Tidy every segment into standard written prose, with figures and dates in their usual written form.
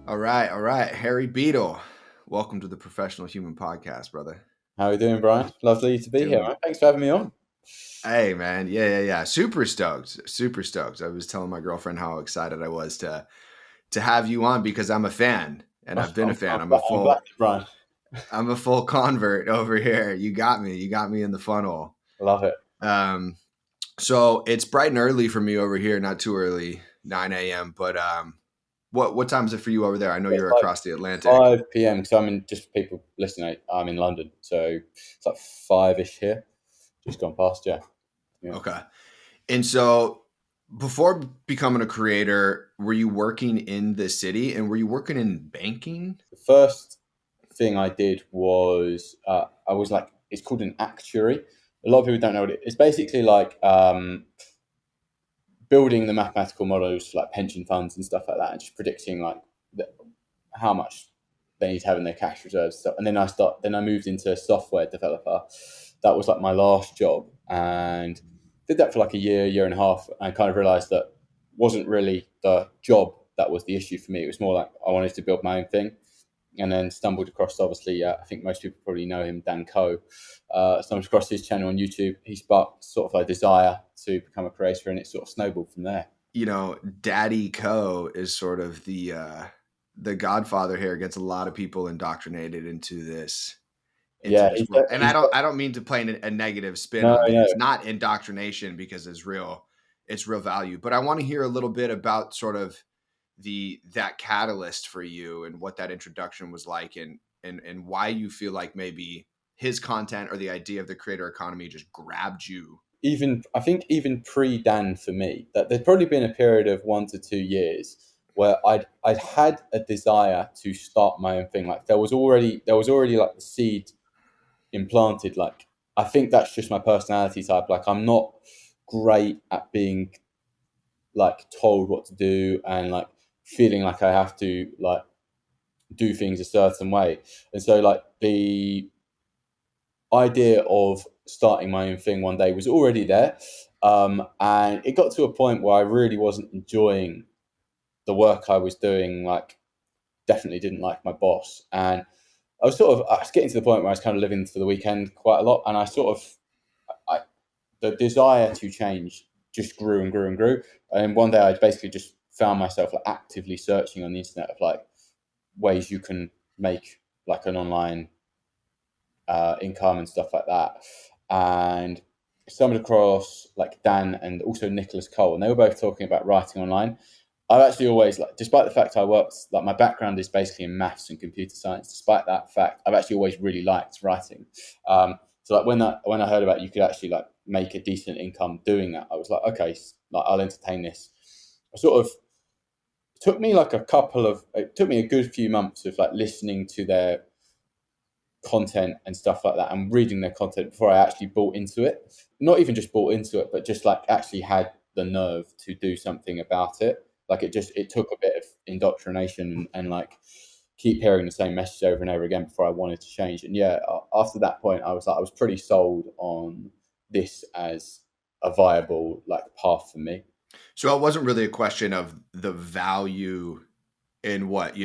All right, all right. Harry Beadle, welcome to the Professional Human Podcast, brother. How are you doing, Brian? Lovely to be here, Doing, man. Thanks for having me on. hey man, yeah. Super stoked, super stoked. I was telling my girlfriend how excited I was to have you on because I'm a fan, and I've been a I'm, fan. I'm, I'm glad, Brian. I'm a full convert over here. You got me in the funnel. Love it. Um, so it's bright and early for me over here, not too early, 9 a.m. But what time is it for you over there? I know It's you're like across the Atlantic. 5 p.m. because I'm in, just for people listening, I'm in London. So it's like 5-ish here. Just gone past, yeah. Yeah. Okay. And so before becoming a creator, were you working in the city and were you working in banking? The first thing I did was I was like, it's called an actuary. A lot of people don't know what it is. It's basically like building the mathematical models for like pension funds and stuff like that, and just predicting like how much they need to have in their cash reserves stuff. And then I moved into software developer. That was like my last job, and did that for like a year and a half, and kind of realized that wasn't really the job that was the issue for me. It was more like I wanted to build my own thing, and then stumbled across, obviously, I think most people probably know him, Dan Coe. Stumbled across his channel on YouTube. He sparked sort of a desire to become a creator, and it sort of snowballed from there. You know, Daddy Co is sort of the godfather here, gets a lot of people indoctrinated into Yeah, this world. And he's I don't mean to play a negative spin no, on it. no. It's not indoctrination because it's real value. But I want to hear a little bit about sort of that catalyst for you and what that introduction was like, and why you feel like maybe his content or the idea of the creator economy just grabbed you. Even I think even pre Dan for me, that there'd probably been a period of 1 to 2 years where I'd had a desire to start my own thing. Like there was already like the seed implanted. Like I think that's just my personality type. Like I'm not great at being like told what to do and like feeling like I have to like do things a certain way. And so like the idea of starting my own thing one day was already there. And it got to a point where I really wasn't enjoying the work I was doing. Like, definitely didn't like my boss. And I was getting to the point where I was kind of living for the weekend quite a lot. And the desire to change just grew and grew and grew. And one day I basically just found myself like actively searching on the internet of like ways you can make like an online income and stuff like that. And stumbled across like Dan and also Nicholas Cole, and they were both talking about writing online. I've actually always like, despite the fact I worked, like my background is basically in maths and computer science. Despite that fact, I've actually always really liked writing. So like when I heard about you could actually like make a decent income doing that, I was like, okay, like I'll entertain this. I sort of it took me a good few months of like listening to their content and stuff like that and reading their content before I actually bought into it. Not even just bought into it, but just like actually had the nerve to do something about it. Like it took a bit of indoctrination and like keep hearing the same message over and over again before I wanted to change. And yeah, after that point, I was pretty sold on this as a viable like path for me. So it wasn't really a question of the value in what,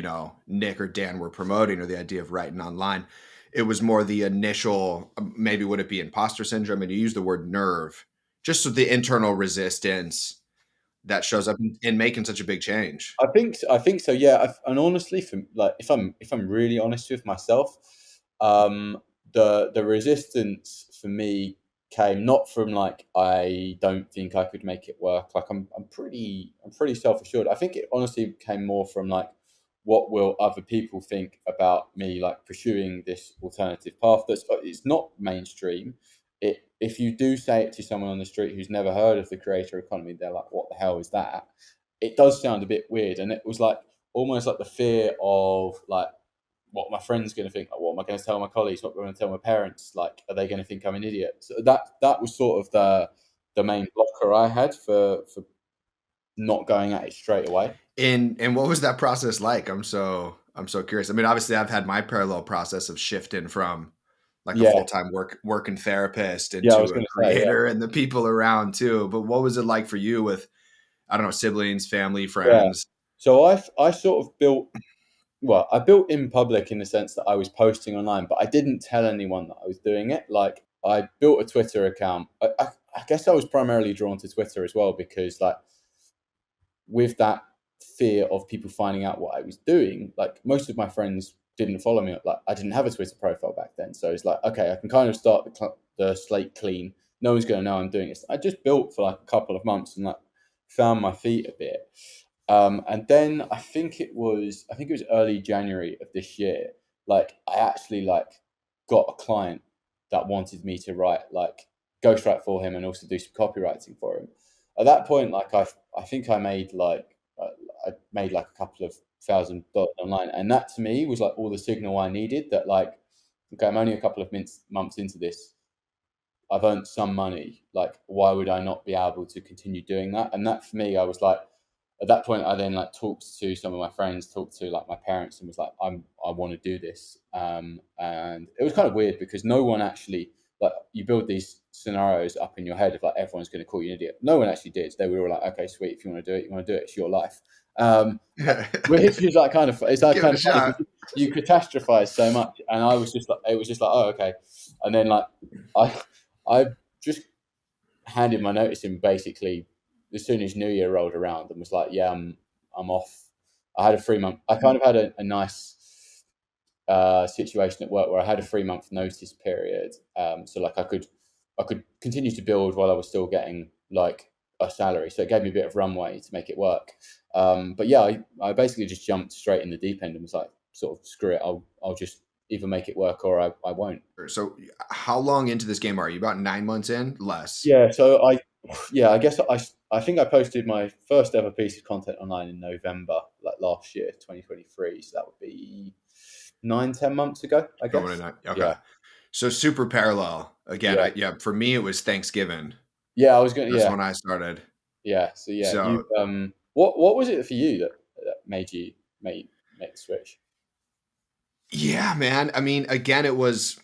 Nick or Dan were promoting or the idea of writing online. It was more the initial, maybe would it be imposter syndrome? And you use the word nerve, just so the internal resistance that shows up in making such a big change. I think so. Yeah, and honestly, from like, if I'm really honest with myself, the resistance for me came not from like I don't think I could make it work. Like I'm pretty self assured. I think it honestly came more from like what will other people think about me like pursuing this alternative path that's it's not mainstream. If you do say it to someone on the street who's never heard of the creator economy, they're like, "What the hell is that?" It does sound a bit weird, and it was like almost like the fear of like what my friends going to think. Like, what am I going to tell my colleagues? What am I going to tell my parents? Like, are they going to think I'm an idiot? So that was sort of the main blocker I had for not going at it straight away. And what was that process like? I'm so curious. I mean, obviously I've had my parallel process of shifting from like a Yeah, full-time working therapist yeah, I was into a going to say, yeah, creator and the people around too. But what was it like for you with, I don't know, siblings, family, yeah. friends? So I sort of built. well, I built in public in the sense that I was posting online, but I didn't tell anyone that I was doing it. Like I built a Twitter account. I guess I was primarily drawn to Twitter as well because like with that fear of people finding out what I was doing, like most of my friends didn't follow me. Like I didn't have a Twitter profile back then, so it's like okay, I can kind of start the slate clean. No one's going to know I'm doing this. I just built for like a couple of months and like found my feet a bit. And then I think it was early January of this year. Like I actually like got a client that wanted me to write like ghostwrite for him and also do some copywriting for him. At that point, like I think I made like a couple of $1,000 online, and that to me was like all the signal I needed that like okay, I'm only a couple of months into this. I've earned some money. Like, why would I not be able to continue doing that? And that for me, I was like, at that point, I then like talked to some of my friends, talked to like my parents, and was like, I want to do this. And it was kind of weird because no one actually like you build these scenarios up in your head of like everyone's going to call you an idiot. No one actually did. They were all like, okay, sweet. If you want to do it, you want to do it. It's your life. Um, which is like kind of it's like Give it kind a of funny shot. because you catastrophize so much, and I was just like, it was just like, oh, okay. And then like I I just handed my notice in basically as soon as New Year rolled around and was like, yeah, I'm off. I had a 3 month. I kind of had a nice situation at work where I had a 3 month notice period. So like I could continue to build while I was still getting like a salary. So it gave me a bit of runway to make it work. But yeah, I basically just jumped straight in the deep end and was like, sort of screw it. I'll just either make it work or I won't. So, how long into this game are you? About 9 months in? Less. Yeah, I guess I think I posted my first ever piece of content online in November, like last year, 2023. So that would be 9, 10 months ago, I Going in guess. nine. Okay. Yeah, So super parallel. Again, yeah, yeah, for me it was Thanksgiving. yeah. I was gonna, That's yeah, when I started. yeah. So yeah, you So what was it for you that made you make the switch? yeah, man. I mean, again, it was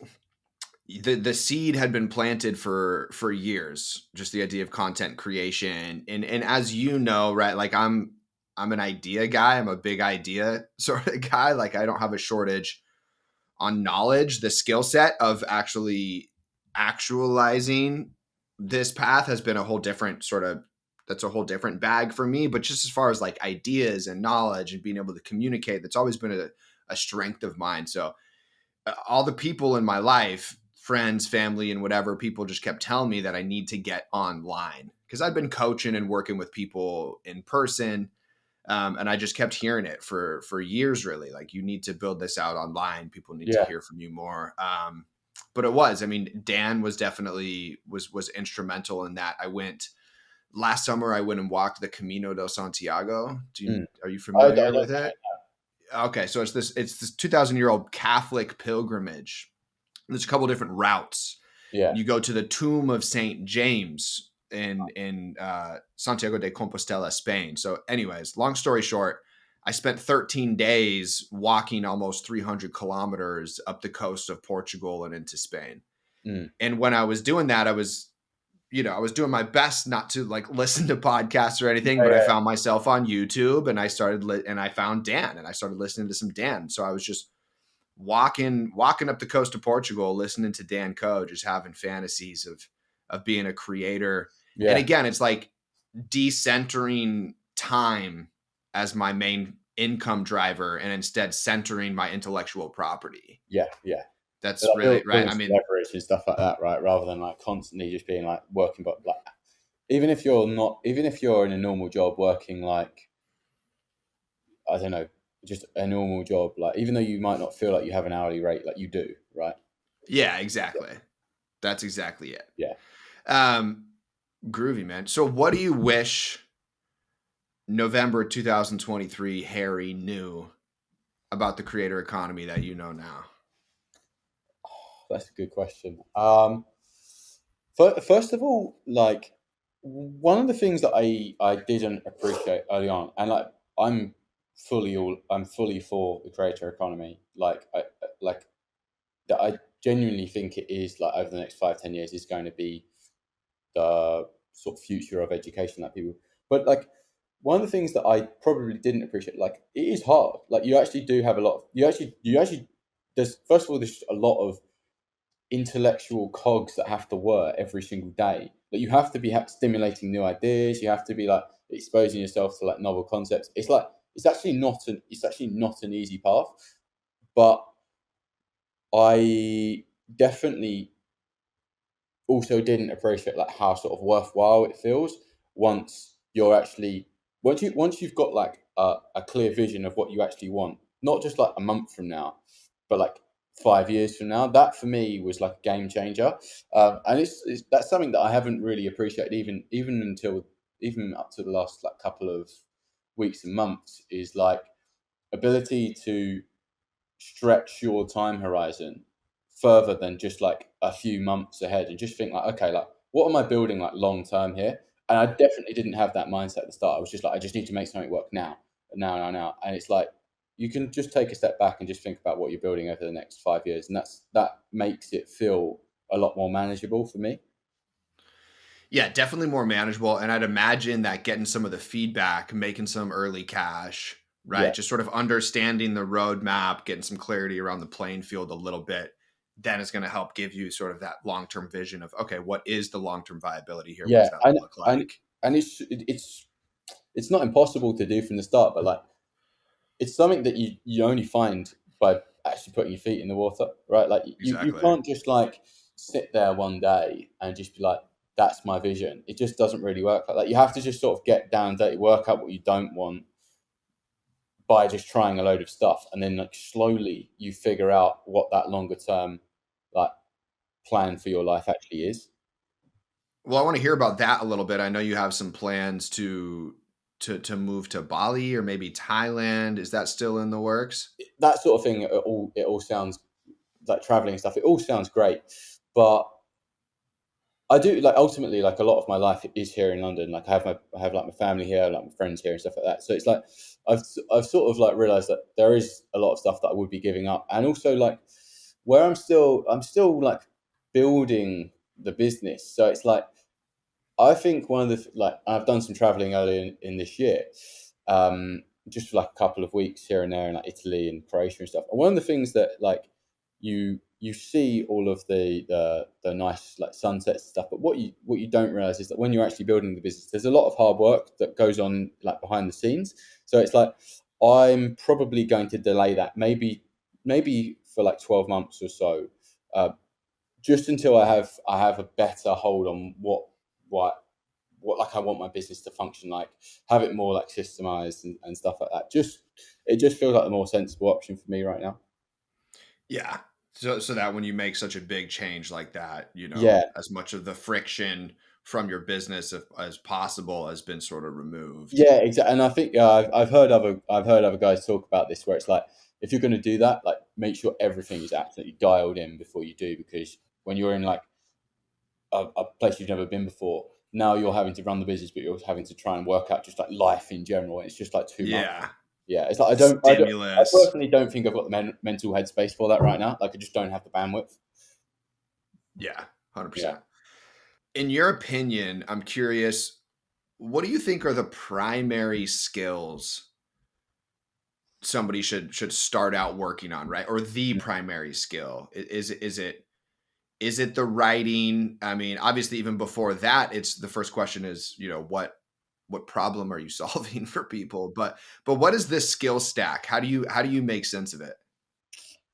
the seed had been planted for years. Just the idea of content creation, and as you know, right? Like I'm an idea guy. I'm a big idea sort of guy. Like I don't have a shortage on knowledge. The skill set of actually actualizing this path has been a whole different sort of that's a whole different bag for me. But just as far as like ideas and knowledge and being able to communicate, that's always been a strength of mine. So all the people in my life, friends, family, and whatever, people just kept telling me that I need to get online because I'd been coaching and working with people in person. And I just kept hearing it for years, really. Like you need to build this out online. People need to Yeah. hear from you more. But it was. I mean, Dan was definitely was instrumental in that. I went last summer. I went and walked the Camino del Santiago. Mm. Are you I familiar don't with know. it? Okay, so it's this 2,000-year-old Catholic pilgrimage. There's a couple different routes. Yeah. You go to the tomb of Saint James in Santiago de Compostela, Spain. So, anyways, long story short, I spent 13 days walking almost 300 kilometers up the coast of Portugal and into Spain. Mm. And when I was doing that, I was doing my best not to like listen to podcasts or anything, but I Yeah. found myself on YouTube and and I found Dan and I started listening to some Dan. So I was just walking up the coast of Portugal, listening to Dan Coe, just having fantasies of being a creator. And Yeah. again, it's like decentering time as my main income driver and instead centering my intellectual property. Yeah. Yeah. That's Like really right. building I some mean, leverage and stuff like that, right? Rather than like constantly just being like working, but like even if you're in a normal job working like I don't know, just a normal job, like even though you might not feel like you have an hourly rate, like you do, right? yeah, exactly. That's exactly it. Yeah. Um, Groovy, man. So what do you wish November 2023 Harry knew about the creator economy that you know now? That's a good question. First of all, like one of the things that I didn't appreciate early on, and like I'm fully for the creator economy. Like that I genuinely think it is like over the next 5, 10 years is going to be the sort of future of education that people. But like one of the things that I probably didn't appreciate, like it is hard. Like you actually do have a lot of, you actually there's first of all there's a lot of intellectual cogs that have to work every single day. Like you have to be stimulating new ideas. You have to be like exposing yourself to like novel concepts. It's like it's actually not an easy path. But I definitely also didn't appreciate like how sort of worthwhile it feels once you're actually once you've got like a clear vision of what you actually want, not just like a month from now, but like 5 years from now. That for me was like a game changer, and it's that's something that I haven't really appreciated even up to the last like couple of weeks and months, is like ability to stretch your time horizon further than just like a few months ahead and just think like, okay, like what am I building like long term here? And I definitely didn't have that mindset at the start. I was just like, I just need to make something work now. And it's like you can just take a step back and just think about what you're building over the next 5 years, and that makes it feel a lot more manageable for me. Yeah, definitely more manageable. And I'd imagine that getting some of the feedback, making some early cash, Yeah, right? Just sort of understanding the roadmap, getting some clarity around the playing field a little bit, then it's going to help give you sort of that long term vision of, okay, what is the long term viability here? What yeah, does that and look and like? and it's not impossible to do from the start, but like it's something that you only find by actually putting your feet in the water, right? Like you Exactly. can't just like sit there one day and just be like, that's my vision. It just doesn't really work like that. You have to just sort of get down dirty, work out what you don't want by just trying a load of stuff, and then like slowly you figure out what that longer term like plan for your life actually is. Well, I want to hear about that a little bit. I know you have some plans to move to Bali or maybe Thailand. Is that still in the works? That sort of thing, it all sounds like traveling and stuff. It all sounds great, but I do like ultimately like a lot of my life is here in London. Like I have like my family here, like my friends here and stuff like that. So it's like I've sort of like realized that there is a lot of stuff that I would be giving up, and also like where I'm still like building the business. So it's like I think one of the like I've done some traveling earlier in this year, just for like a couple of weeks here and there in like Italy and Croatia and stuff. And one of the things that like you see all of the nice like sunsets and stuff, but what you don't realize is that when you're actually building the business, there's a lot of hard work that goes on like behind the scenes. So it's like I'm probably going to delay that maybe for like 12 months or so, uh, just until I have a better hold on what what like I want my business to function like, have it more like systemized and stuff like that. It just feels like the more sensible option for me right now. Yeah. So that when you make such a big change like that, Yeah, as much of the friction from your business as possible has been sort of removed. yeah, exactly. And I think I've heard other guys talk about this where it's like if you're going to do that, like make sure everything is absolutely dialed in before you do, because when you're in like a place you've never been before, now you're having to run the business, but you're having to try and work out just like life in general. And it's just like too much. Yeah. Yeah, it's like I Stimulus. personally don't think I've got the mental headspace for that right now. Like I just don't have the bandwidth. Yeah. Yeah. 100%. In your opinion, I'm curious, what do you think are the primary skills somebody should start out working on, right? Or the primary skill? Is it the writing? I mean, obviously, even before that, it's the first question is, what problem are you solving for people? But what is this skill stack? How do you make sense of it?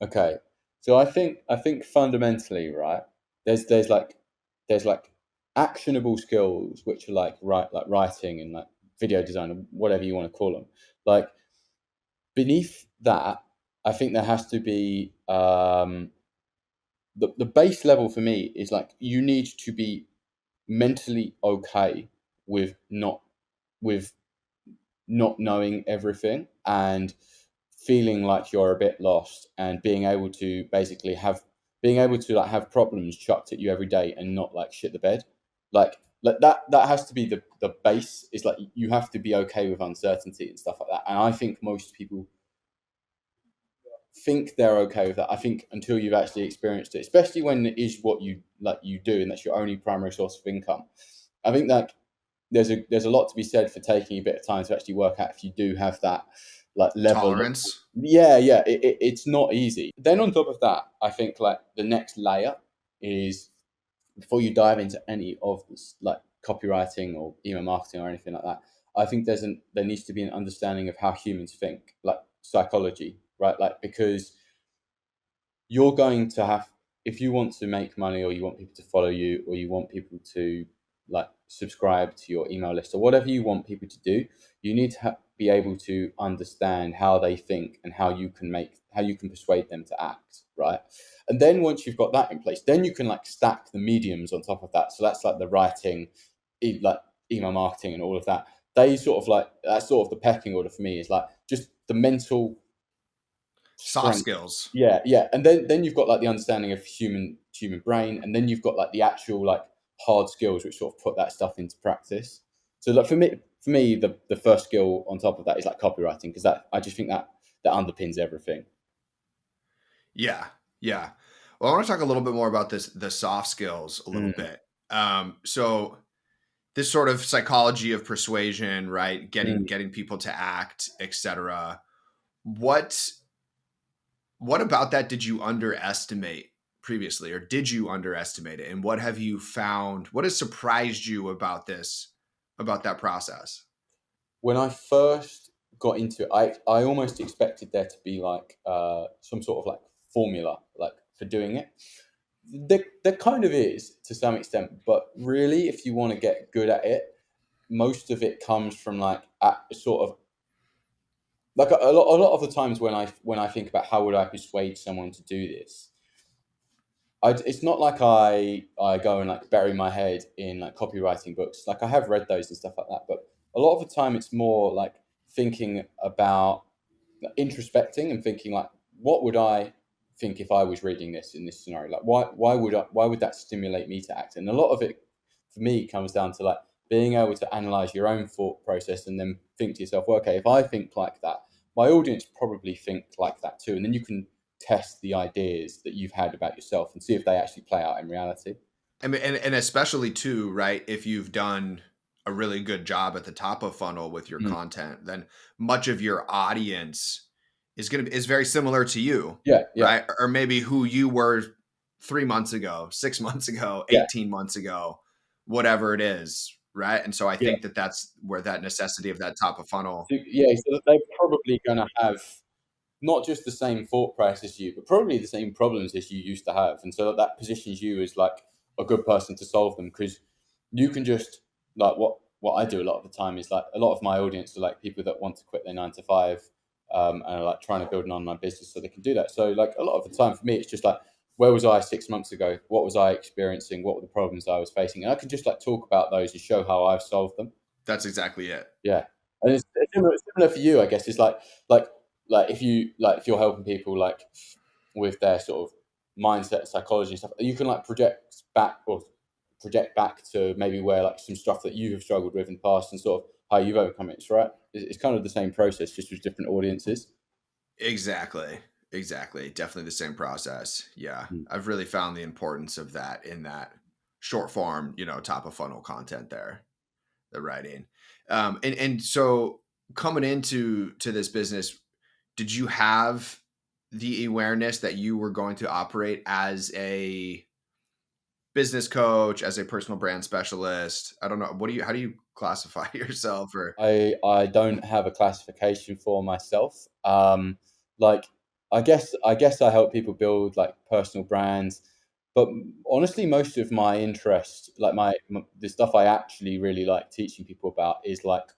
Okay. So I think fundamentally, right, there's like actionable skills which are like writing and like video design or whatever you want to call them. Like beneath that, I think there has to be the base level for me is like you need to be mentally okay with with not knowing everything and feeling like you're a bit lost, and being able to like have problems chucked at you every day and not like shit the bed, like that has to be the base. It's like you have to be okay with uncertainty and stuff like that, and I think most people think they're okay with that. I think until you've actually experienced it, especially when it is what you do and that's your only primary source of income, I think that there's a lot to be said for taking a bit of time to actually work out if you do have that like level of, Tolerance. yeah, it's not easy. Then on top of that, I think like the next layer is, before you dive into any of this like copywriting or email marketing or anything like that, I think there needs to be an understanding of how humans think, like psychology, right? Like, because you're going to have, if you want to make money, or you want people to follow you, or you want people to like subscribe to your email list, or whatever you want people to do, you need to be able to understand how they think and how you can persuade them to act, right? And then once you've got that in place, then you can like stack the mediums on top of that. So that's like the writing, like email marketing and all of that. They sort of like, that's sort of the pecking order for me, is like just the mental Soft strength. skills. Yeah, and then you've got like the understanding of human brain, and then you've got like the actual like hard skills which sort of put that stuff into practice. So like for me, the first skill on top of that is like copywriting, because that, I just think that underpins everything. Yeah. Yeah. Well, I want to talk a little bit more about the soft skills a little Mm, bit. So this sort of psychology of persuasion, right? mm. Getting people to act, etc. What what about that did you underestimate previously, or did you underestimate it? And what have you found? What has surprised you about about that process? When I first got into it, I almost expected there to be like some sort of like formula like for doing it. There kind of is to some extent, but really, if you want to get good at it, most of it comes from like sort of like a lot of the times when I think about how would I persuade someone to do this, it's not like I go and like bury my head in like copywriting books. Like, I have read those and stuff like that, but a lot of the time it's more like thinking about, introspecting and thinking like, what would I think if I was reading this in this scenario? Like, why would that stimulate me to act? And a lot of it for me comes down to like being able to analyze your own thought process and then think to yourself, well, okay, if I think like that, my audience probably think like that too. And then you can test the ideas that you've had about yourself and see if they actually play out in reality. I mean, and especially too, right? If you've done a really good job at the top of funnel with your Mm. content, then much of your audience is very similar to you, Yeah, yeah, right? Or maybe who you were 3 months ago, 6 months ago, yeah, 18 months ago, whatever it is, right? And so I yeah. think that that's where that necessity of that top of funnel. So, yeah, so they're probably going to have not just the same thought process as you, but probably the same problems as you used to have. And so that positions you as like a good person to solve them, because you can just like, what I do a lot of the time is like, a lot of my audience are like people that want to quit their 9 to 5, and are like trying to build an online business so they can do that. So like, a lot of the time for me, it's just like, where was I 6 months ago? What was I experiencing? What were the problems I was facing? And I can just like talk about those and show how I've solved them. That's exactly it. Yeah, and it's similar for you, I guess. It's like if you're helping people like with their sort of mindset, psychology, and stuff, you can like project back to maybe where like some stuff that you have struggled with in the past and sort of how you've overcome it. Right? It's kind of the same process, just with different audiences. Exactly. Exactly. Definitely the same process. Yeah. Mm. I've really found the importance of that in that short form, top of funnel content there, the writing. And so coming to this business, did you have the awareness that you were going to operate as a business coach, as a personal brand specialist? I don't know. How do you classify yourself, or I don't have a classification for myself. Like, I guess I help people build like personal brands, but honestly, most of my interest, like the stuff I actually really like teaching people about, is like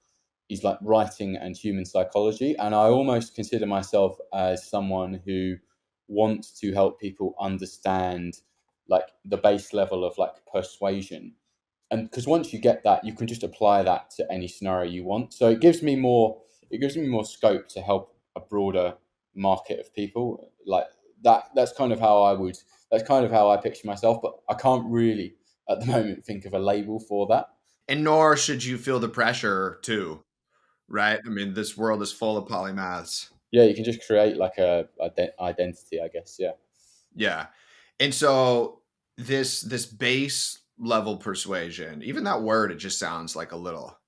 writing and human psychology, and I almost consider myself as someone who wants to help people understand like the base level of like persuasion. And because once you get that, you can just apply that to any scenario you want. So it gives me more scope to help a broader market of people. Like that's kind of how I picture myself, but I can't really at the moment think of a label for that. and nor should you feel the pressure to, right? I mean, this world is full of polymaths. Yeah, you can just create like a identity, I guess. Yeah. Yeah. And so this base level persuasion. Even that word, it just sounds like a little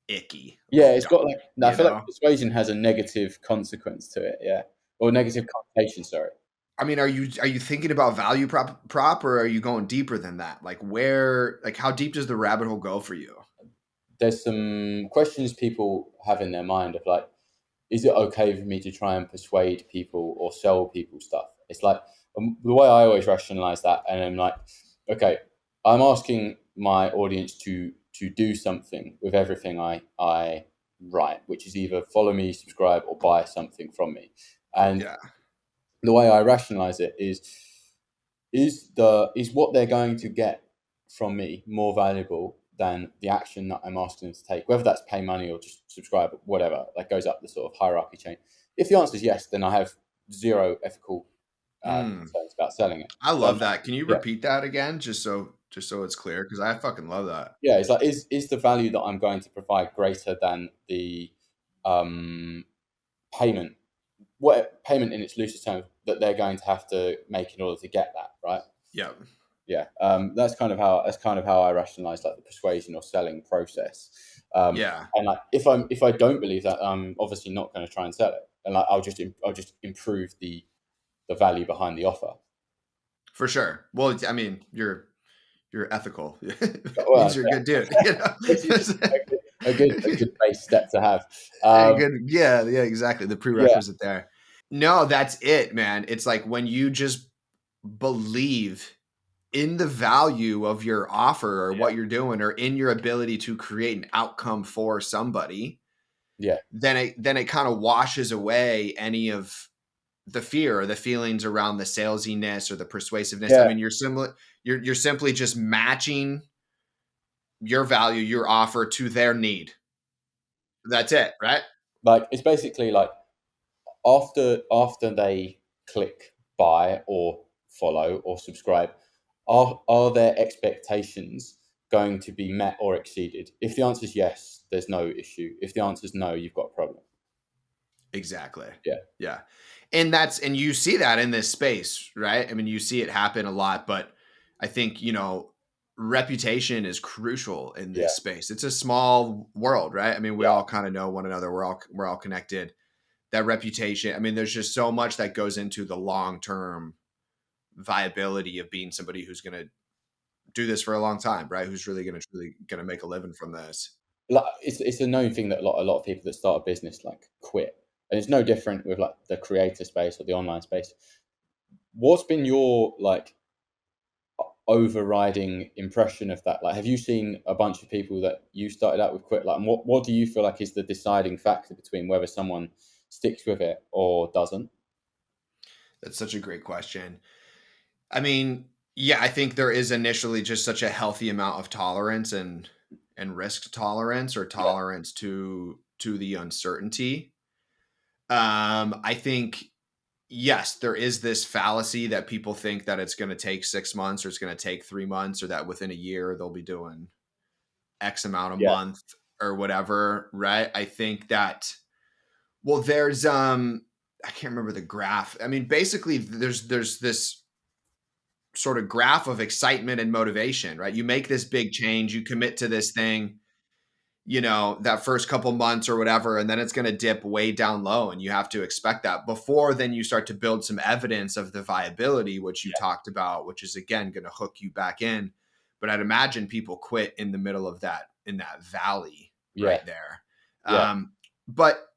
icky, a Yeah, little it's dumb, got like, no, I you feel like know? persuasion has a negative consequence to it. Yeah, or negative connotation. Sorry. I mean, are you thinking about value prop or are you going deeper than that? Like where like how deep does the rabbit hole go for you? There's some questions people have in their mind of like, is it okay for me to try and persuade people or sell people stuff? It's like the way I always rationalize that, and I'm like, okay, I'm asking my audience to do something with everything I write, which is either follow me, subscribe, or buy something from me. And Yeah. the way I rationalize it is what they're going to get from me more valuable than the action that I'm asking them to take, whether that's pay money or just subscribe, whatever, that goes up the sort of hierarchy chain. If the answer is yes, then I have zero ethical Mm. concerns about selling it. I But love that. Can you yeah, repeat that again just so it's clear cuz I fucking love that. yeah, it's like is the value that I'm going to provide greater than the um, payment, what payment in its loosest terms that they're going to have to make in order to get that, right? Yep. Yeah, that's kind of how I rationalize like the persuasion or selling process. Yeah. And like if I don't believe that, I'm obviously not going to try and sell it, and like I'll just improve the value behind the offer. For sure. Well, I mean, you're ethical. It means Well, you're a good dude, you know? which is a good base step to have. A Um, good yeah, yeah, exactly. The yeah, prerequisite there. No, that's it, man. It's like when you just believe in the value of your offer or what yeah, you're doing or in your ability to create an outcome for somebody, yeah, then it kind of washes away any of the fear or the feelings around the salesiness or the persuasiveness. I yeah. mean, you're simply just matching your value, your offer to their need. That's it, right? Like it's basically like after they click buy or follow or subscribe, are their expectations going to be met or exceeded? If the answer is yes, there's no issue. If the answer is no, you've got a problem. Exactly. Yeah, Yeah. And you see that in this space, right? I mean, you see it happen a lot, but I think, reputation is crucial in yeah, this space. It's a small world, right? I mean, we yeah, all kind of know one another. We're all connected. That reputation, I mean, there's just so much that goes into the long-term viability of being somebody who's going to do this for a long time, right? Who's really going to truly going to make a living from this. like it's a known thing that a lot of people that start a business like quit, and it's no different with like the creator space or the online space. What's been your like overriding impression of that? Like, have you seen a bunch of people that you started out with quit? Like, and what do you feel like is the deciding factor between whether someone sticks with it or doesn't? That's such a great question. I mean, yeah, I think there is initially just such a healthy amount of tolerance and risk tolerance or Yeah, tolerance to the uncertainty. I think yes, there is this fallacy that people think that it's going to take 6 months or it's going to take 3 months or that within a year they'll be doing X amount a yeah, month or whatever, right? I think that well, there's I can't remember the graph. I mean, basically there's this sort of graph of excitement and motivation, right? You make this big change, you commit to this thing, that first couple months or whatever, and then it's going to dip way down low. And you have to expect that before then you start to build some evidence of the viability, which you talked about, which is again going to hook you back in. But I'd imagine people quit in the middle of that, in that valley yeah, right there. yeah, But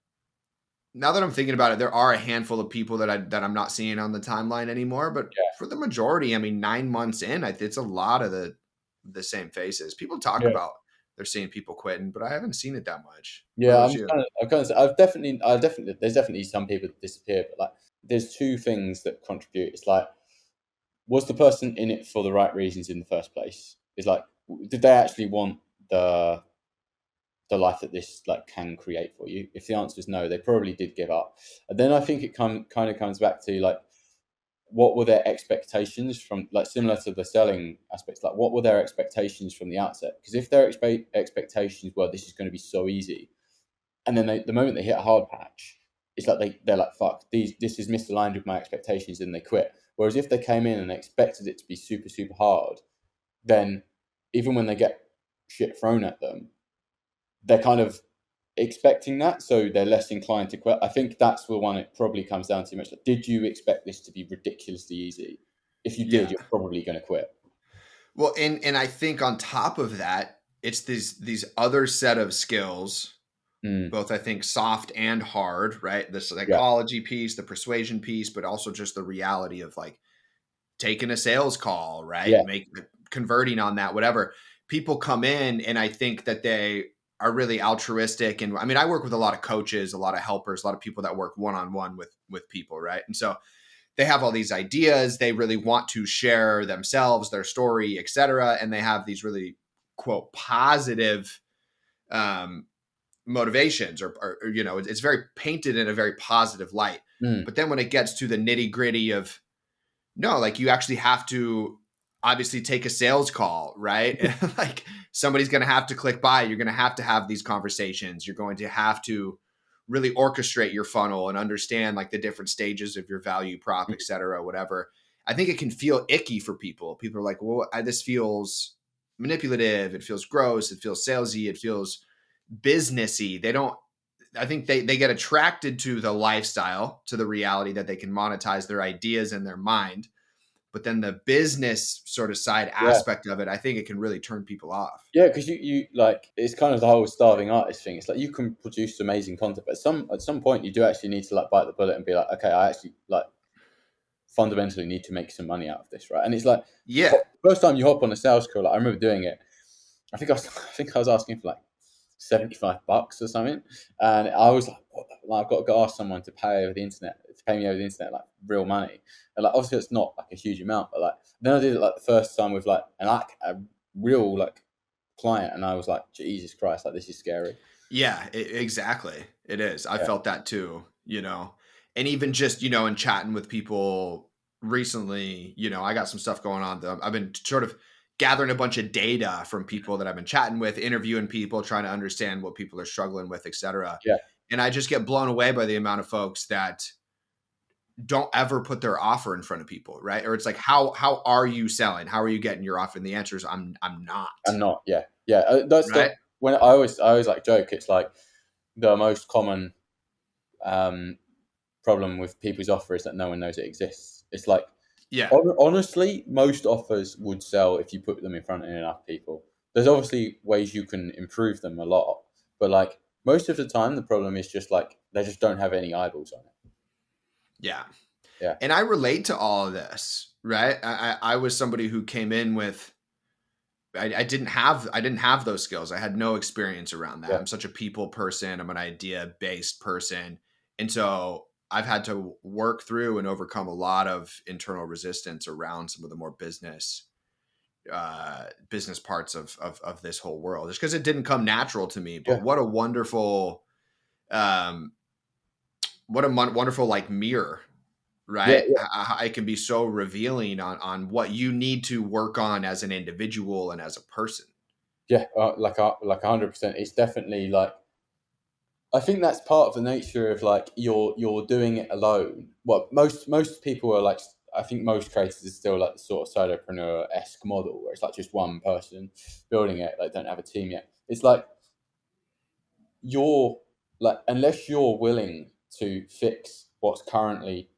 now that I'm thinking about it, there are a handful of people that I'm not seeing on the timeline anymore. But yeah, for the majority, I mean, 9 months in, it's a lot of the same faces. People talk yeah. about they're seeing people quitting, but I haven't seen it that much. What Yeah, about you? there's definitely some people that disappear, but like, there's two things that contribute. It's like, was the person in it for the right reasons in the first place? It's like, did they actually want the the life that this like can create for you? If the answer is no, they probably did give up. And then I think it kind of comes back to like, what were their expectations from, like, similar to the selling aspects, like what were their expectations from the outset? Because if their expectations were this is going to be so easy, and then the moment they hit a hard patch, it's like they're like, fuck, this is misaligned with my expectations, and they quit. Whereas if they came in and expected it to be super super hard, then even when they get shit thrown at them, they're kind of expecting that, so they're less inclined to quit. I think that's the one it probably comes down to much. Like, did you expect this to be ridiculously easy? If you did, Yeah. you're probably going to quit. Well, and I think on top of that, it's these other set of skills, Mm. both I think soft and hard, right? The Yeah, psychology piece, the persuasion piece, but also just the reality of like taking a sales call, right? yeah, Converting on that, whatever. People come in and I think that they are really altruistic. And I mean, I work with a lot of coaches, a lot of helpers, a lot of people that work one-on-one with people, right? And so they have all these ideas. They really want to share themselves, their story, etc. And they have these really quote positive um, motivations, or you know, it's very painted in a very positive light. mm. But then when it gets to the nitty gritty of no, like you actually have to obviously take a sales call, right? And like somebody's going to have to click buy. You're going to have these conversations. You're going to have to really orchestrate your funnel and understand like the different stages of your value prop, et cetera, whatever. I think it can feel icky for people. People are like, well, this feels manipulative. It feels gross. It feels salesy. It feels businessy. They don't, I think they get attracted to the lifestyle, to the reality that they can monetize their ideas in their mind. But then the business sort of side Yeah, aspect of it, I think it can really turn people off. yeah. Because you like, it's kind of the whole starving artist thing. It's like you can produce amazing content, but at some point you do actually need to like bite the bullet and be like, okay, I actually like fundamentally need to make some money out of this, right? And it's like Yeah. first time you hop on a sales call, like, I remember doing it. I think I was asking for like $75 or something, and I was like, what the, like, I've got to ask someone to pay over the internet, to pay me over the internet, like real money. And like obviously it's not like a huge amount, but like then I did it like the first time with like a real like client, and I was like, Jesus Christ, like this is scary. Yeah, exactly. It is. I Yeah, felt that too, you know. And even just, you know, in chatting with people recently, you know, I got some stuff going on. I've been sort of gathering a bunch of data from people that I've been chatting with, interviewing people, trying to understand what people are struggling with, et cetera. yeah, And I just get blown away by the amount of folks that don't ever put their offer in front of people, right? Or it's like, how are you selling? How are you getting your offer? And the answer is I'm not, and not, yeah, yeah. That's the right? when I always like joke. It's like the most common um, problem with people's offer is that no one knows it exists. It's like Yeah. honestly, most offers would sell if you put them in front of enough people. There's obviously ways you can improve them a lot, but like most of the time, the problem is just like they just don't have any eyeballs on it. Yeah. Yeah, And I relate to all of this, right? I was somebody who came in with I didn't have those skills. I had no experience around that. yeah, I'm such a people person. I'm an idea based person, and so I've had to work through and overcome a lot of internal resistance around some of the more business parts of this whole world, just because it didn't come natural to me. But yeah, what a wonderful um, wonderful like mirror, yeah, right? yeah, It can be so revealing on what you need to work on as an individual and as a person. yeah. Like 100%. It's definitely like I think that's part of the nature of like you're doing it alone. Well, most people are like I think most creators are still like the sort of solopreneur esque model where it's like just one person building it. They don't have a team yet. It's like you're like unless you're willing to fix what's currently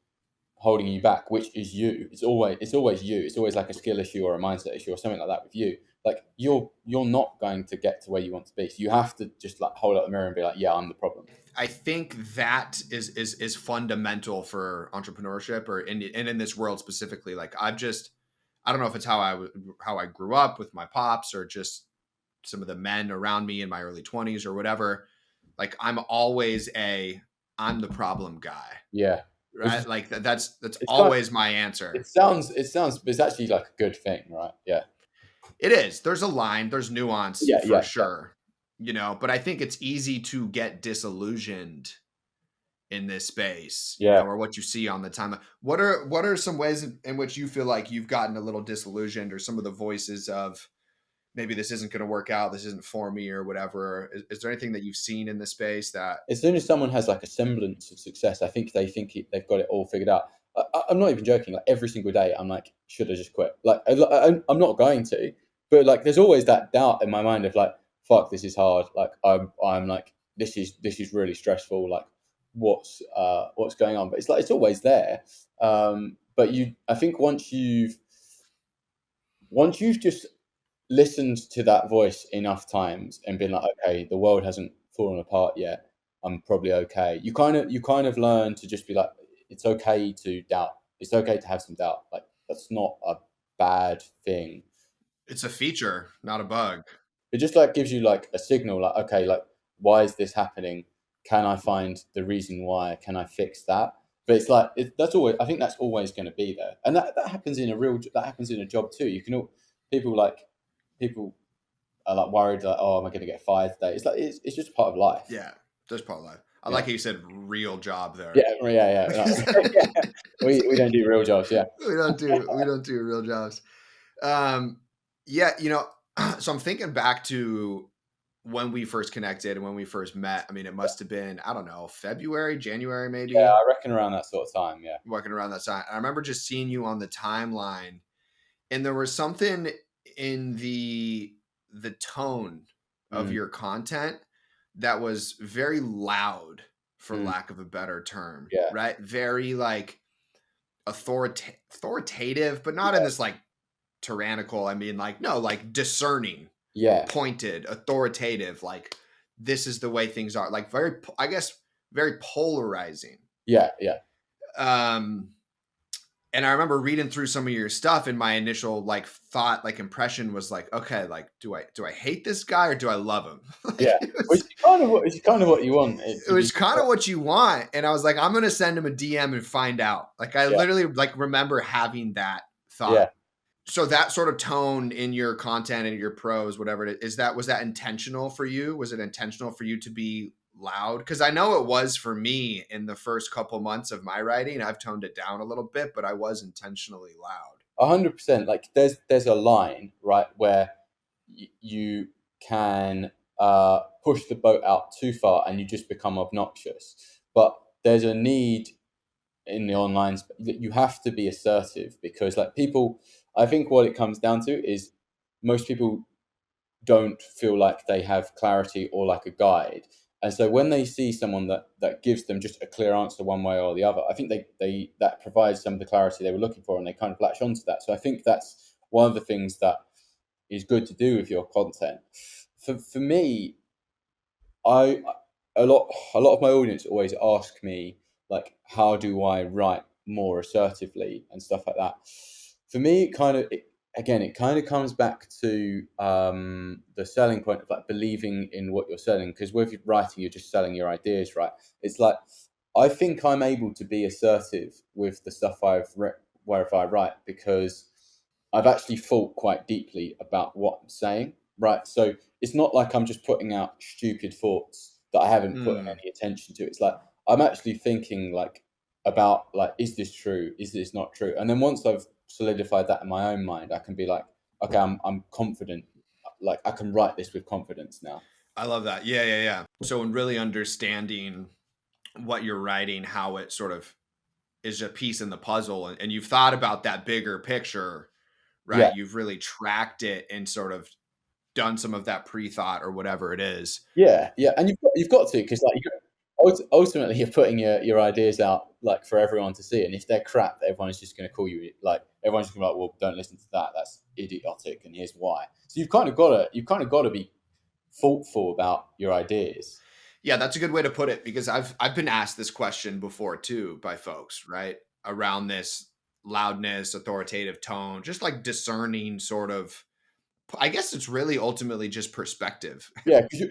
holding you back, which is you. It's always you. It's always like a skill issue or a mindset issue or something like that with you. Like you're not going to get to where you want to be. So you have to just like hold up the mirror and be like, yeah, I'm the problem. I think that is fundamental for entrepreneurship or in this world specifically. Like I don't know if it's how I grew up with my pops or just some of the men around me in my early 20s or whatever. Like I'm the problem guy, Yeah, which right? is Like that's it's kind. always my answer. It sounds, but it's actually like a good thing, right? Yeah, It is. There's a line, there's nuance yeah, for yeah, sure, you know, but I think it's easy to get disillusioned in this space, you know, yeah. or what you see on the time. What are some ways in which you feel like you've gotten a little disillusioned, or some of the voices of maybe this isn't going to work out, this isn't for me, or whatever? Is there anything that you've seen in this space that? As soon as someone has like a semblance of success, I think they've got it all figured out. I'm not even joking. Like every single day, I'm like, should I just quit? Like I'm not going to, but like there's always that doubt in my mind of like, fuck, this is hard. Like I'm like this is really stressful. Like what's going on? But it's like it's always there. But I think once you've just listened to that voice enough times and been like, okay, the world hasn't fallen apart yet. I'm probably okay. You kind of learn to just be like, it's okay to doubt. It's okay to have some doubt. Like that's not a bad thing. It's a feature, not a bug. It just like gives you like a signal, like okay, like why is this happening? Can I find the reason why? Can I fix that? But it's like that's always. I think that's always going to be there, and that happens in a real. That happens in a job too. You can people like people are like worried like, oh, am I going to get fired today? It's like it's just part of life. Yeah, that's part of life. I Yeah, like how you said real job there. yeah. Yeah. We don't do real jobs. Yeah, We don't do real jobs. Um, yeah, so I'm thinking back to when we first connected and when we first met. I mean, it must have been, I don't know, February, January, yeah. maybe, I reckon around that sort of time. Yeah, working around that time. I remember just seeing you on the timeline, and there was something in the tone of mm, your content that was very loud, for mm, lack of a better term, yeah, right? Very like authoritative, but not in yeah, this like tyrannical. I mean, like, no, like discerning, yeah, pointed, authoritative. Like, this is the way things are. Like, I guess, very polarizing. yeah, yeah. Um, and I remember reading through some of your stuff, and my initial like thought, like impression was like, okay, like, do I hate this guy or do I love him? Yeah, Like, it which was is kind of what you want it it to be. was kind of what you want, and I was like, I'm gonna send him a DM and find out. Like, I Yeah, literally like remember having that thought. yeah. So that sort of tone in your content and your prose, whatever it is, was that intentional for you? Was it intentional for you to be loud? Because I know it was for me in the first couple months of my writing. I've toned it down a little bit, but I was intentionally loud. 100%. Like there's a line right where you can push the boat out too far and you just become obnoxious. But there's a need in the online that you have to be assertive because like people, I think what it comes down to is most people don't feel like they have clarity or like a guide. And so when they see someone that gives them just a clear answer one way or the other, I think they that provides some of the clarity they were looking for and they kind of latch onto that. So I think that's one of the things that is good to do with your content. For me, I a lot of my audience always ask me like how do I write more assertively and stuff like that. For me, it kind of comes back to the selling point of like believing in what you're selling because with writing you're just selling your ideas, right? It's like I think I'm able to be assertive with the stuff wherever I write because I've actually thought quite deeply about what I'm saying, right? So it's not like I'm just putting out stupid thoughts that I haven't put Mm. any attention to. It's like I'm actually thinking like about like is this true? Is this not true? And then once I've solidified that in my own mind, I can be like, okay, I'm confident. Like I can write this with confidence now. I love that. Yeah, yeah, yeah. So in really understanding what you're writing, how it sort of is a piece in the puzzle, and you've thought about that bigger picture, Yeah, right? You've really tracked it and sort of done some of that pre-thought or whatever it is. yeah, yeah. And you've got to because like ultimately you're putting your ideas out like for everyone to see, and if they're crap, everyone's just going to call you like everyone's just going to be like, well, don't listen to that. That's idiotic, and here's why. So you've kind of got to be thoughtful about your ideas. Yeah, that's a good way to put it, because I've been asked this question before too by folks, right? Around this loudness, authoritative tone, just like discerning sort of, I guess it's really ultimately just perspective. Yeah, because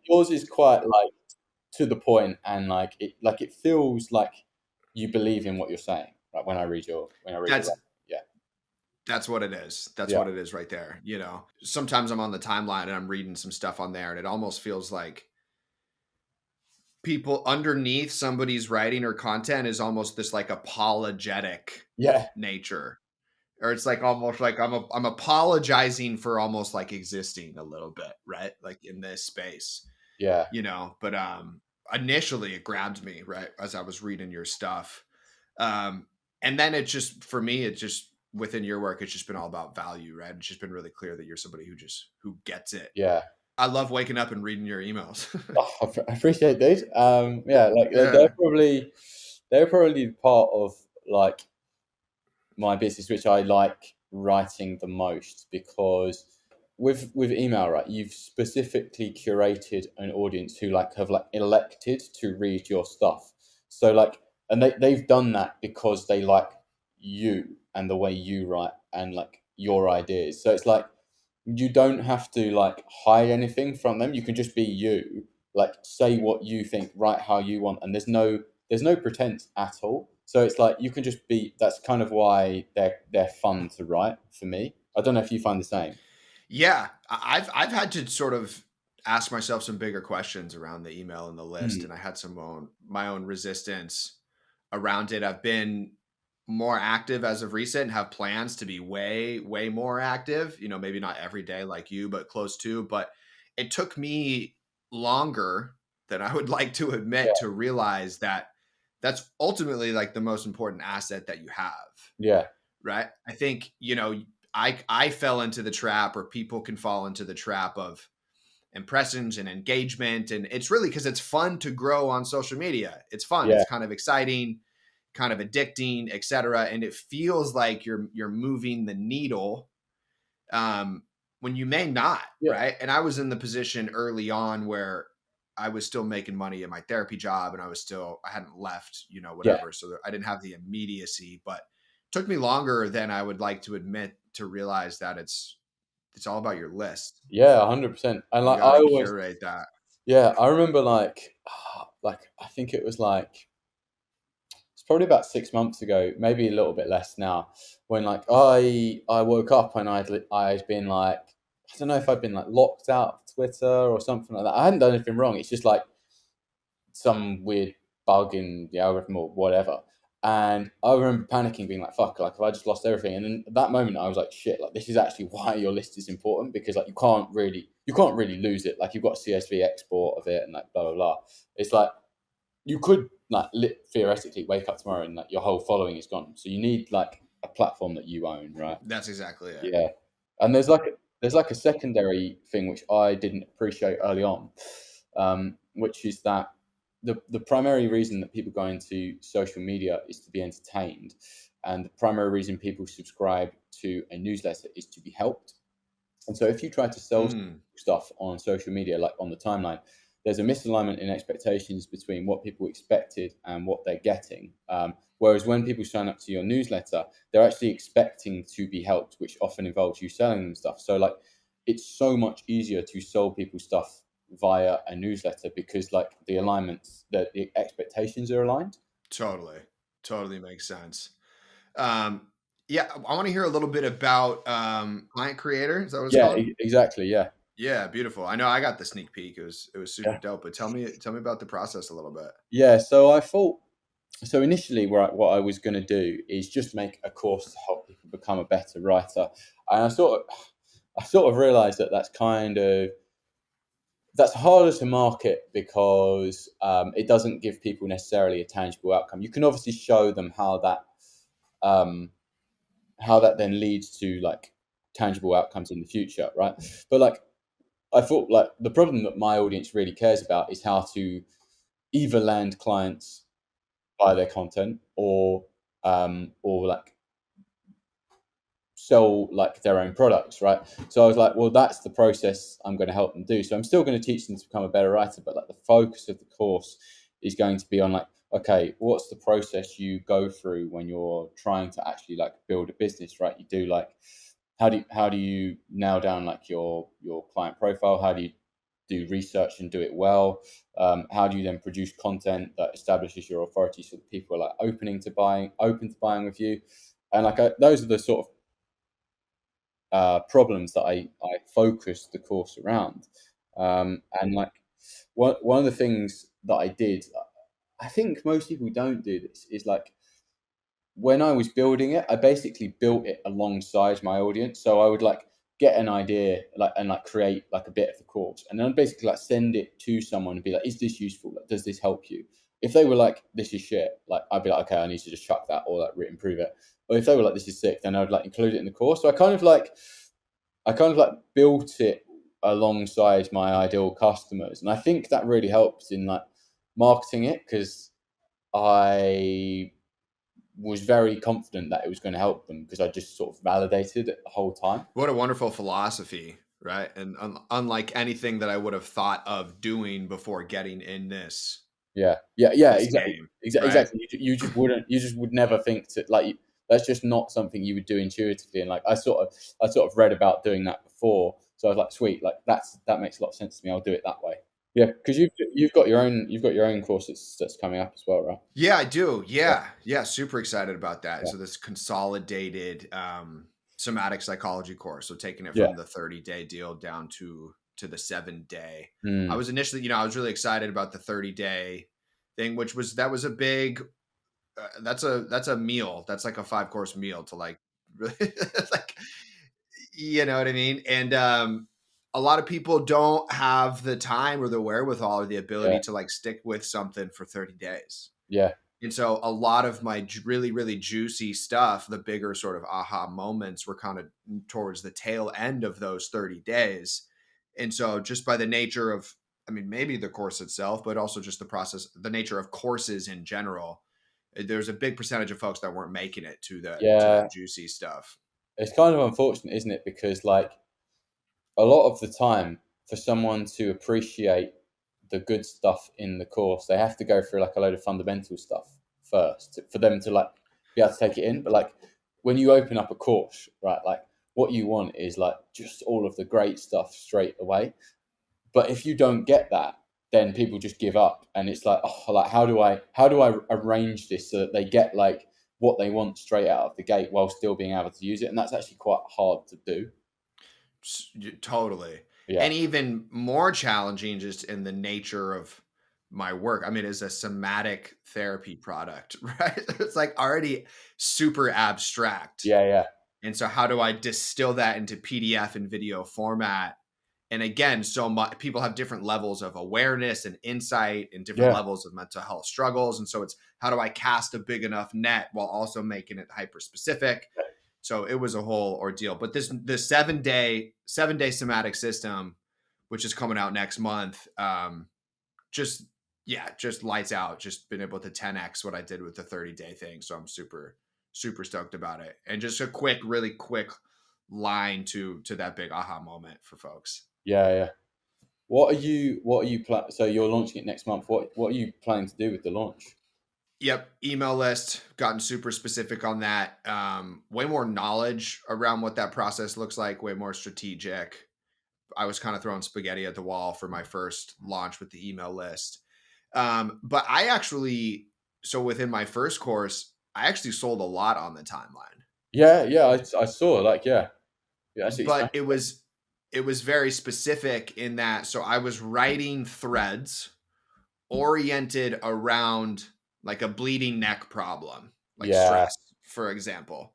yours is quite like to the point, and like it feels like you believe in what you're saying. Right when I read your That's writing. Yeah, that's what it is. That's yeah, what it is right there. Sometimes I'm on the timeline and I'm reading some stuff on there, and it almost feels like people underneath somebody's writing or content is almost this like apologetic yeah, nature, or it's like almost like I'm apologizing for almost like existing a little bit, right? Like in this space, yeah, but initially it grabbed me, right, as I was reading your stuff. And then it just, for me, it just within your work, it's just been all about value, right? It's just been really clear that you're somebody who gets it. Yeah. I love waking up and reading your emails. Oh, I appreciate these. Yeah, like Yeah. they're probably part of like my business, which I like writing the most, because with email, right, you've specifically curated an audience who like have like elected to read your stuff. So like, and they've done that because they like you and the way you write and like your ideas. So it's like you don't have to like hide anything from them. You can just be you, like say what you think, write how you want, and there's no pretense at all. So it's like you can just be. That's kind of why they're fun to write for me. I don't know if you find the same. Yeah, I've had to sort of ask myself some bigger questions around the email and the list, Mm, and I had my own resistance around it. I've been more active as of recent and have plans to be way more active. You know, maybe not every day like you, but close to. But it took me longer than I would like to admit to realize that that's ultimately like the most important asset that you have, yeah, right? I think, I fell into the trap, or people can fall into the trap of impressions and engagement. And it's really because it's fun to grow on social media. It's fun. yeah, It's kind of exciting, kind of addicting, etc. And it feels like you're moving the needle, when you may not, yeah, right? And I was in the position early on where I was still making money in my therapy job, and I hadn't left, yeah, whatever. So I didn't have the immediacy, but it took me longer than I would like to admit to realize that it's all about your list. yeah, 100%. And You like got I to always, curate that. yeah, I remember like I think it was like it's probably about 6 months ago, maybe a little bit less now, when like I woke up and I'd been like, I don't know if I'd been like locked out of Twitter or something like that. I hadn't done anything wrong. It's just like some weird bug in the algorithm or whatever. And I remember panicking, being like, "Fuck! Like, if I just lost everything?" And in that moment, I was like, "Shit! Like, this is actually why your list is important, because like you can't really lose it. Like, you've got a CSV export of it, and like blah blah blah. It's like you could like theoretically wake up tomorrow and like your whole following is gone. So you need like a platform that you own, right? That's exactly it. Yeah, and there's like a secondary thing which I didn't appreciate early on, which is that the primary reason that people go into social media is to be entertained, and the primary reason people subscribe to a newsletter is to be helped. And so if you try to sell Mm, stuff on social media, like on the timeline, there's a misalignment in expectations between what people expected and what they're getting. Whereas when people sign up to your newsletter, they're actually expecting to be helped, which often involves you selling them stuff. So like it's so much easier to sell people stuff via a newsletter because like the alignments, the expectations are aligned. totally. Totally makes sense. Um, yeah, I want to hear a little bit about Client Creator. Is that what it's Yeah, called? exactly. Yeah. Yeah, beautiful. I know I got the sneak peek. It was super Yeah. dope. But tell me about the process a little bit. Yeah. So I thought, so initially what I was going to do is just make a course to help people become a better writer. And I sort of realized that that's harder to market because it doesn't give people necessarily a tangible outcome. You can obviously show them um, how that then leads to like tangible outcomes in the future, right? But like I thought, like the problem that my audience really cares about is how to either land clients buy their content or like sell like their own products, right? So I was like, well, that's the process I'm going to help them do. So I'm still going to teach them to become a better writer, but like the focus of the course is going to be on like, okay, what's the process you go through when you're trying to actually like build a business, right? You do like how do you nail down like your client profile? How do you do research and do it well? How do you then produce content that establishes your authority so that people are like open to buying with you? And like those are the sort of problems that I focused the course around. And like one of the things that I did, I think most people don't do this, is like when I was building it, I basically built it alongside my audience. So I would like get an idea like and like create like a bit of the course, and then basically like send it to someone and be like, "Is this useful? Like, does this help you?" if they were like, this is shit, like I'd be like, okay, I need to just chuck that or like improve it. Or if they were like, this is sick, then I'd like include it in the course. So I kind of like built it alongside my ideal customers, and I think that really helps in like marketing it, because I was very confident that it was going to help them because I just sort of validated it the whole time. What a wonderful philosophy, right? And unlike anything that I would have thought of doing before getting in Yeah, this exactly, game, right? exactly. You just would never think to like. That's just not something you would do intuitively. And like, I sort of read about doing that before, so I was like, sweet, like that makes a lot of sense to me. I'll do it that way. Yeah, because you've got your own course that's coming up as well, right? Yeah, I do. Yeah, Yeah, super excited about that. yeah, So this consolidated somatic psychology course. So taking it yeah. from the 30-day deal down to the 7-day. I Mm, was initially, you know, I was really excited about the 30-day thing, that was a big that's a meal. That's like a 5-course meal to like really like, you know what I mean? And a lot of people don't have the time or the wherewithal or the yeah, ability to like stick with something for 30 days. yeah, And so a lot of my really, really juicy stuff, the bigger sort of aha moments were kind of towards the tail end of those 30 days. And so just by the nature of, I mean, maybe the course itself, but also just the process, the nature of courses in general, there's a big percentage of folks that weren't making it to yeah. that juicy stuff. It's kind of unfortunate, isn't it? Because like a lot of the time, for someone to appreciate the good stuff in the course, they have to go through like a load of fundamental stuff first for them to like be able to take it in. But like when you open up a course, right, like what you want is like just all of the great stuff straight away. But if you don't get that, then people just give up, and it's like, oh, like how do I arrange this so that they get like what they want straight out of the gate while still being able to use it? And that's actually quite hard to do. Totally. Yeah, And even more challenging just in the nature of my work. I mean, it's a somatic therapy product, right? It's like already super abstract. yeah. And so how do I distill that into PDF and video format? And again, so much people have different levels of awareness and insight and different Yeah, levels of mental health struggles. And so it's how do I cast a big enough net while also making it hyper specific? So it was a whole ordeal. But the 7-day somatic system, which is coming out next month, just yeah, just lights out. Just been able to 10x what I did with the 30-day thing. So I'm super stoked about it. And just a really quick line to that big aha moment for folks. yeah. What are you so you're launching it next month. What are you planning to do with the launch? Yep, email list. Gotten super specific on that. Way more knowledge around what that process looks like. Way more strategic. I was kind of throwing spaghetti at the wall for my first launch with the email list. But I actually, so within my first course, I actually sold a lot on the timeline. Yeah. I saw like yeah. Actually, But it was very specific in that. So I was writing threads oriented around like a bleeding neck problem, like yeah. stress, for example.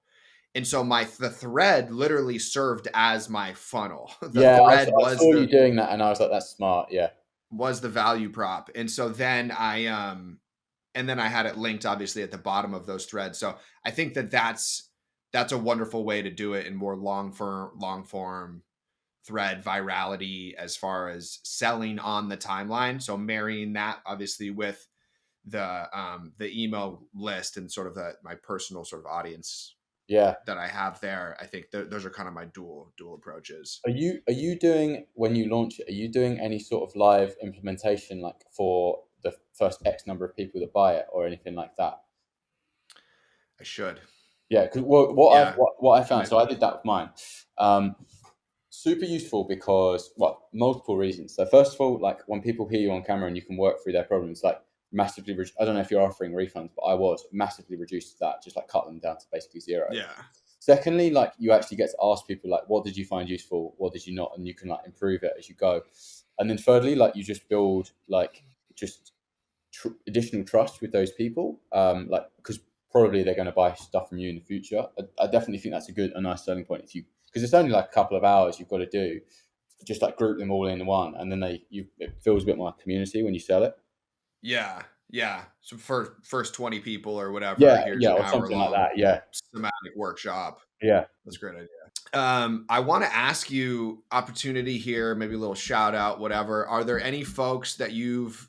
And so the thread literally served as my funnel. The Yeah, thread I saw you doing that, and I was like, "That's smart." Yeah, was the value prop. And so then I had it linked obviously at the bottom of those threads. So I think that's a wonderful way to do it in more long form thread virality as far as selling on the timeline. So marrying that obviously with the email list and sort of my personal sort of audience yeah. that I have there. I think those are kind of my dual approaches. Are you doing when you launch it? Are you doing any sort of live implementation like for the first X number of people that buy it or anything like that? I should. Yeah, because Yeah. what I found, My, so I did that with mine. Um, Super useful because well, multiple reasons. So first of all, like when people hear you on camera and you can work through their problems, like massively. I don't know if you're offering refunds, but I was massively reduced that. Just like cut them down to basically zero. yeah. Secondly, like you actually get to ask people like, what did you find useful? What did you not? And you can like improve it as you go. And then thirdly, like you just build like just additional trust with those people. Like because probably they're going to buy stuff from you in the future. I definitely think that's a nice selling point if you because it's only like a couple of hours you've got to do. Just like group them all in one, and then it feels a bit more like community when you sell it. Yeah. Yeah. So for first 20 people or whatever, Yeah, here's yeah, an or hour something like long that. Yeah, thematic workshop. yeah. That's a great idea. I want to ask you opportunity here, maybe a little shout out, whatever. Are there any folks that you've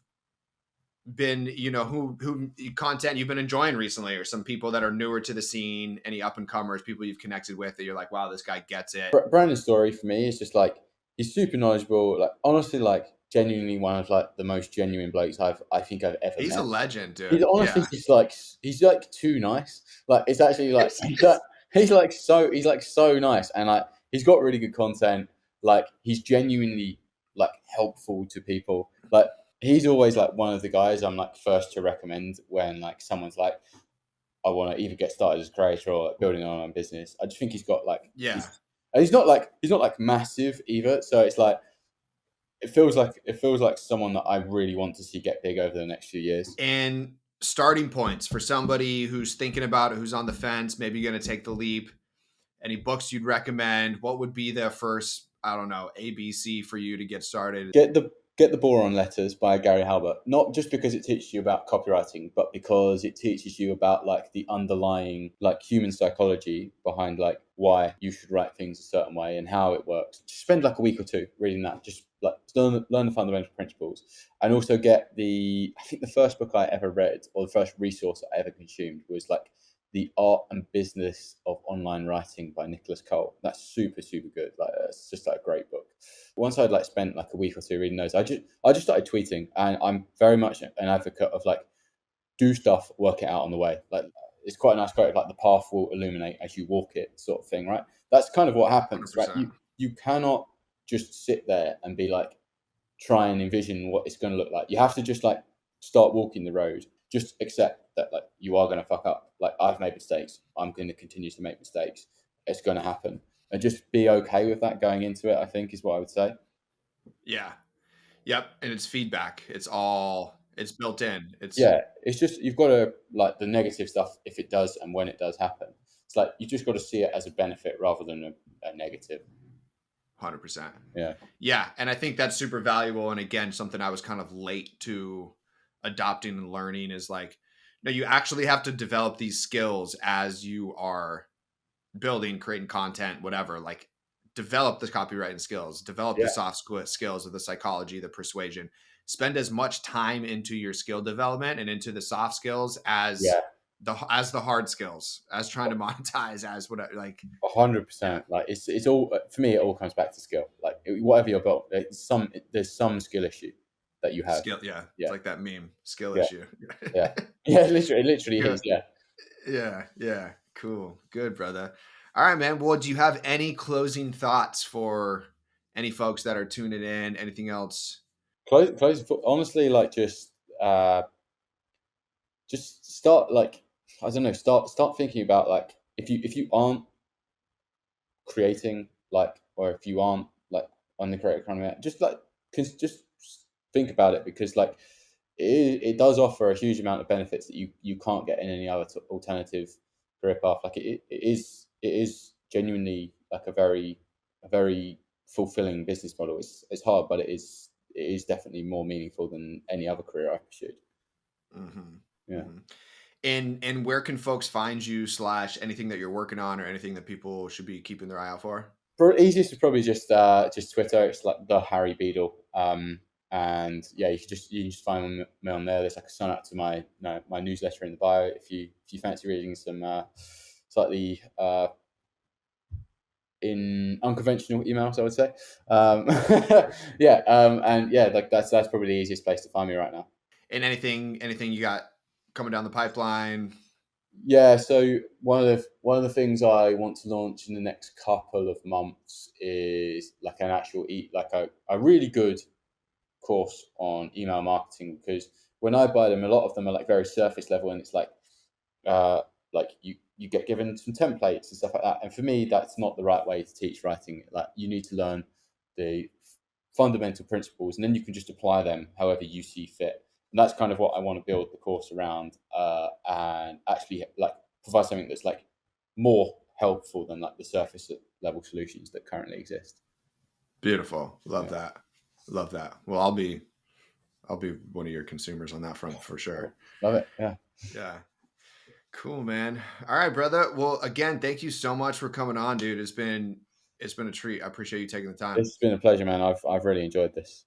been, who content you've been enjoying recently, or some people that are newer to the scene, any up and comers, people you've connected with that you're like, wow, this guy gets it. Brandon's story for me is just like he's super knowledgeable. Like honestly, like genuinely one of like the most genuine blokes I think I've ever He's a met. legend, He's dude. honestly Yeah. just like he's like too nice. Like it's actually like he's like so nice and like he's got really good content. Like he's genuinely like helpful to people. Like he's always like one of the guys I'm like first to recommend when like someone's like I want to either get started as a creator or like, building an online business. I just think he's got like Yeah. he's not like massive either. So it's like it feels like someone that I really want to see get big over the next few years. And starting points for somebody who's thinking about it, who's on the fence, maybe going to take the leap. Any books you'd recommend? What would be the first, I don't know, ABC for you to get started? Get the Boron Letters by Gary Halbert. Not just because it teaches you about copywriting, but because it teaches you about like the underlying like human psychology behind like why you should write things a certain way and how it works. Just spend like a week or two reading that. Just like learn the fundamental principles, and also get the. I think the first book I ever read or the first resource I ever consumed was like the Art and Business of Online Writing by Nicholas Cole. That's super, super good. Like it's just like a great book. Once I'd like spent like a week or two reading those, I just started tweeting, and I'm very much an advocate of like do stuff, work it out on the way. Like it's quite a nice quote, like the path will illuminate as you walk it, sort of thing, right? That's kind of what happens, right? 100%. You cannot just sit there and be like try and envision what it's going to look like. You have to just like start walking the road. Just accept that like you are going to fuck up. Like I've made mistakes. I'm going to continue to make mistakes. It's going to happen, and just be okay with that going into it. I think is what I would say. Yeah. Yep. And it's feedback. It's built in. It's Yeah, it's just you've got to like the negative stuff if it does and when it does happen. It's like you just got to see it as a benefit rather than a negative. 100%. Yeah, Yeah. And I think that's super valuable. And again, something I was kind of late to adopting and learning is like, no, you actually have to develop these skills as you are building, creating content, whatever. Like, develop the copywriting skills, develop the yeah, soft skills of the psychology, the persuasion. Spend as much time into your skill development and into the soft skills yeah. as the hard skills, as trying to monetize, as what like, hundred yeah, percent. Like it's all for me. It all comes back to skill. Like whatever you're built, there's some skill issue that you have. skill. Yeah, it's Yeah, like that meme, skill yeah, issue. yeah, yeah. It literally Yeah, is. Yeah. yeah, yeah. Cool, good, brother. All right, man. Well, do you have any closing thoughts for any folks that are tuning in? Anything else? Close. Honestly, like just start like I don't know. Start thinking about like if you aren't creating like or if you aren't like on the creator economy, just think about it because like it does offer a huge amount of benefits that you can't get in any other alternative career path. Like it is genuinely like a very fulfilling business model. It's hard, but it is definitely more meaningful than any other career I pursued. Mm-hmm. Yeah. Mm-hmm. And where can folks find you slash anything that you're working on or anything that people should be keeping their eye out for? Easiest is probably just Twitter. It's like the Harry Beadle. And yeah, you can just find me on there. There's like a sign up to my newsletter in the bio if you fancy reading some slightly in unconventional emails, I would say. Yeah, and yeah, like that's probably the easiest place to find me right now. And anything you got coming down the pipeline? Yeah, so one of the things I want to launch in the next couple of months is like an actual like a really good course on email marketing because when I buy them, a lot of them are like very surface level, and it's uh, like you get given some templates and stuff like that. And for me, that's not the right way to teach writing. Like you need to learn the fundamental principles, and then you can just apply them however you see fit. And that's kind of what I want to build the course around, and actually like provide something that's like more helpful than like the surface level solutions that currently exist. Beautiful. Love Yeah. that. Love that. Well, I'll be one of your consumers on that front for sure. Cool. Love it. Yeah. Yeah. Cool, man. All right, brother. Well, again, thank you so much for coming on, dude. It's been a treat. I appreciate you taking the time. It's been a pleasure, man. I've really enjoyed this.